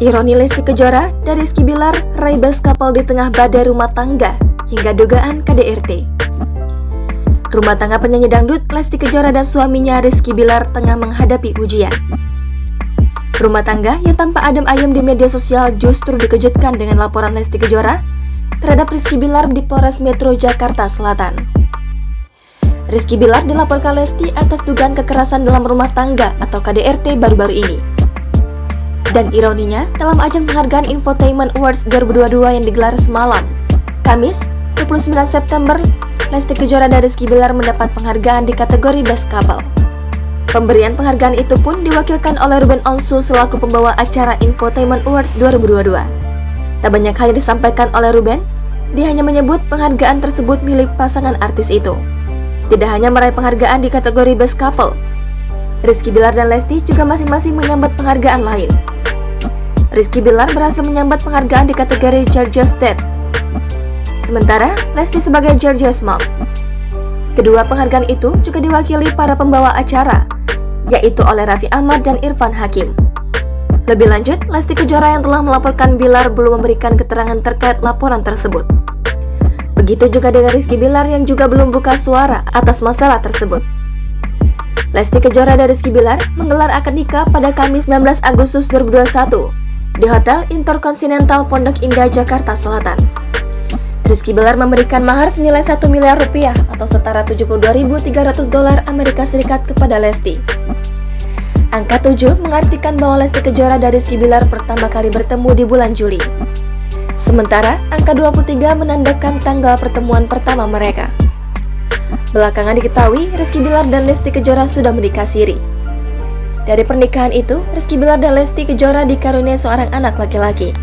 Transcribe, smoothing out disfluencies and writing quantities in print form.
Ironi Lesti Kejora dan Rizky Bilar raih best couple di tengah badai rumah tangga hingga dugaan KDRT. Rumah tangga penyanyi dangdut Lesti Kejora dan suaminya Rizky Bilar tengah menghadapi ujian. Rumah tangga yang tampak adem ayem di media sosial justru dikejutkan dengan laporan Lesti Kejora terhadap Rizky Bilar di Polres Metro Jakarta Selatan. Rizky Bilar dilaporkan Lesti atas dugaan kekerasan dalam rumah tangga atau KDRT baru-baru ini. Dan ironinya, dalam ajang penghargaan Infotainment Awards 2022 yang digelar semalam, Kamis, 29 September, Lesti Kejora dan Rizky Bilar mendapat penghargaan di kategori Best Couple. Pemberian penghargaan itu pun diwakilkan oleh Ruben Onsu selaku pembawa acara Infotainment Awards 2022. Tak banyak hal yang disampaikan oleh Ruben, dia hanya menyebut penghargaan tersebut milik pasangan artis itu. Tidak hanya meraih penghargaan di kategori Best Couple, Rizky Bilar dan Lesti juga masing-masing menyambat penghargaan lain. Rizky Bilar berhasil menyambat penghargaan di kategori Gorgeous Dad, sementara Lesti sebagai Gorgeous Mom. Kedua penghargaan itu juga diwakili para pembawa acara, yaitu oleh Raffi Ahmad dan Irfan Hakim. Lebih lanjut, Lesti Kejora yang telah melaporkan Bilar belum memberikan keterangan terkait laporan tersebut. Begitu juga dengan Rizky Bilar yang juga belum buka suara atas masalah tersebut. Lesti Kejora dan Rizky Bilar menggelar akad nikah pada Kamis 19 Agustus 2021 di Hotel Intercontinental Pondok Indah, Jakarta Selatan. Rizky Bilar memberikan mahar senilai 1 miliar rupiah atau setara $72.300 Amerika Serikat kepada Lesti. Angka 7 mengartikan bahwa Lesti Kejora dan Rizky Bilar pertama kali bertemu di bulan Juli. Sementara angka 23 menandakan tanggal pertemuan pertama mereka. Belakangan diketahui Rizky Bilar dan Lesti Kejora sudah menikah siri. Dari pernikahan itu, Rizky Bilar dan Lesti Kejora dikaruniai seorang anak laki-laki.